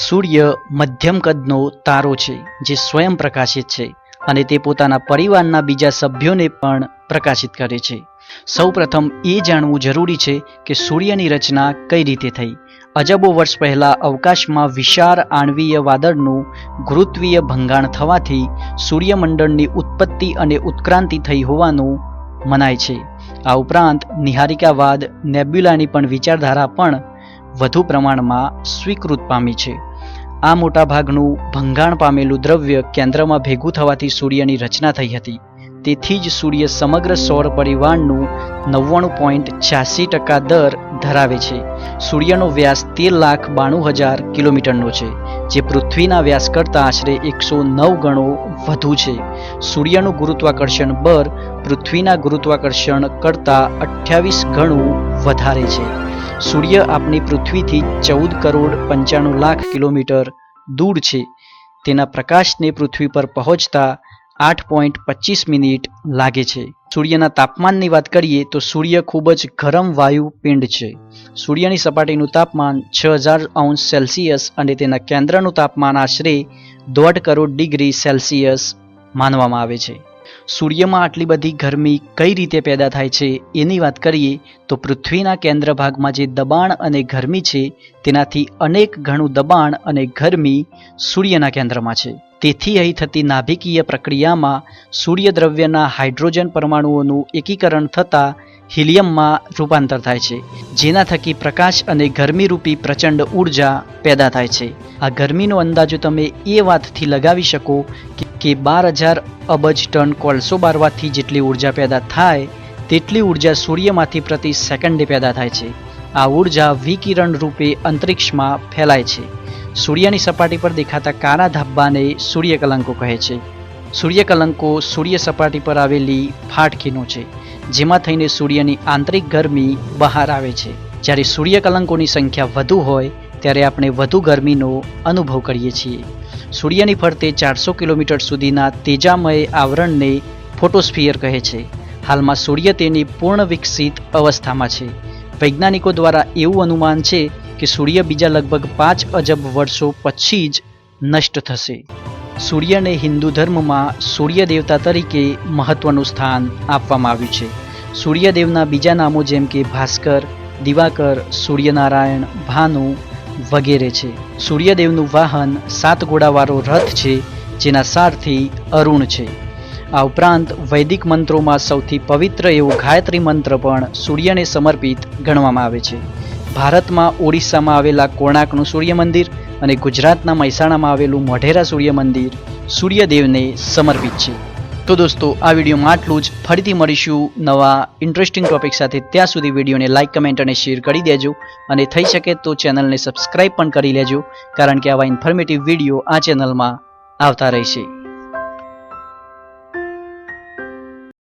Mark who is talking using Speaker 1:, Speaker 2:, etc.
Speaker 1: સૂર્ય મધ્યમ કદનો તારો છે જે સ્વયં પ્રકાશિત છે અને તે પોતાના પરિવારના બીજા સભ્યોને પણ પ્રકાશિત કરે છે. સૌપ્રથમ એ જાણવું જરૂરી છે કે સૂર્યની રચના કઈ રીતે થઈ. અજબો વર્ષ પહેલા અવકાશમાં વિશાળ આણ્વીય વાદળનું ગુરુત્વીય ભંગાણ થવાથી સૂર્યમંડળની ઉત્પત્તિ અને ઉત્ક્રાંતિ થઈ હોવાનું મનાય છે. આ ઉપરાંત નિહારિકાવાદ નેબ્યુલાની પણ વિચારધારા પણ વધુ પ્રમાણમાં સ્વીકૃત પામી છે. આ મોટાભાગનું ભંગાણ પામેલું દ્રવ્ય કેન્દ્રમાં ભેગું થવાથી સૂર્યની રચના થઈ હતી. તેથી જ સૂર્ય સમગ્ર સૌર પરિવારનું 99.86% દર ધરાવે છે. સૂર્યનો વ્યાસ 13,92,000 કિલોમીટરનો છે, જે પૃથ્વીના વ્યાસ કરતાં આશરે 109 ગણો વધુ છે. સૂર્યનું ગુરુત્વાકર્ષણ બળ પૃથ્વીના ગુરુત્વાકર્ષણ કરતાં 28 ગણું વધારે છે. સૂર્ય આપણી પૃથ્વીથી 14,95,00,000 કિલોમીટર દૂર છે. તેના પ્રકાશને પૃથ્વી પર પહોંચતા 8.25 મિનિટ લાગે છે. સૂર્યના તાપમાનની વાત કરીએ તો સૂર્ય ખૂબ જ ગરમ વાયુ પિંડ છે. સૂર્યની સપાટીનું તાપમાન 6000 અંશ સેલ્સિયસ અને તેના કેન્દ્રનું તાપમાન આશરે 1.5 કરોડ ડિગ્રી સેલ્સિયસ માનવામાં આવે છે. સૂર્યમાં આટલી બધી ગરમી કઈ રીતે પેદા થાય છે એની વાત કરીએ તો પૃથ્વીના કેન્દ્ર ભાગમાં જે દબાણ અને ગરમી છે તેનાથી અનેક ગણું દબાણ અને ગરમી સૂર્યના કેન્દ્રમાં છે. તેથી અહીં થતી નાભિકીય પ્રક્રિયામાં સૂર્યદ્રવ્યના હાઇડ્રોજન પરમાણુઓનું એકીકરણ થતાં હિલિયમમાં રૂપાંતર થાય છે, જેના થકી પ્રકાશ અને ગરમીરૂપી પ્રચંડ ઉર્જા પેદા થાય છે. આ ગરમીનો અંદાજો તમે એ વાતથી લગાવી શકો કે 12,000 અબજ ટન કોલસો બારવાથી જેટલી ઉર્જા પેદા થાય તેટલી ઉર્જા સૂર્યમાંથી પ્રતિ સેકન્ડે પેદા થાય છે. આ ઉર્જા વિકિરણ રૂપે અંતરિક્ષમાં ફેલાય છે. સૂર્યની સપાટી પર દેખાતા કાળા ધાબ્બાને સૂર્યકલંકો કહે છે. સૂર્યકલંકો સૂર્ય સપાટી પર આવેલી ફાટકીનો છે, જેમાં થઈને સૂર્યની આંતરિક ગરમી બહાર આવે છે. જ્યારે સૂર્યકલંકોની સંખ્યા વધુ હોય ત્યારે આપણે વધુ ગરમીનો અનુભવ કરીએ છીએ. સૂર્યની ફરતે 400 કિલોમીટર સુધીના તેજામય આવરણને ફોટોસ્ફિયર કહે છે. હાલમાં સૂર્ય તેની પૂર્ણ વિકસિત અવસ્થામાં છે. વૈજ્ઞાનિકો દ્વારા એવું અનુમાન છે કે સૂર્ય બીજા લગભગ 5 અજબ વર્ષો પછી જ નષ્ટ થશે. સૂર્યને હિન્દુ ધર્મમાં સૂર્ય દેવતા તરીકે મહત્વનું સ્થાન આપવામાં આવ્યું છે. સૂર્યદેવના બીજા નામો જેમ કે ભાસ્કર, દિવાકર, સૂર્યનારાયણ, ભાનુ વગેરે છે. સૂર્યદેવનું વાહન 7 ઘોડાવાળો રથ છે, જેના સારથી અરુણ છે. આ ઉપરાંત વૈદિક મંત્રોમાં સૌથી પવિત્ર એવો ગાયત્રી મંત્ર પણ સૂર્યને સમર્પિત ગણવામાં આવે છે. ભારતમાં ઓડિશામાં આવેલા કોણાર્કનું સૂર્ય મંદિર અને ગુજરાતના મહેસાણામાં આવેલું મોઢેરા સૂર્ય મંદિર સૂર્યદેવને સમર્પિત છે. તો દોસ્તો, આ વિડીયોમાં આટલું જ. ફરીથી મળીશું નવા ઇન્ટરેસ્ટિંગ ટોપિક સાથે. ત્યાં સુધી વિડીયોને લાઇક, કમેન્ટ અને શેર કરી દેજો અને થઈ શકે તો ચેનલને સબસ્ક્રાઇબ પણ કરી લેજો, કારણ કે આવા ઇન્ફોર્મેટિવ વિડીયો આ ચેનલમાં આવતા રહેશે.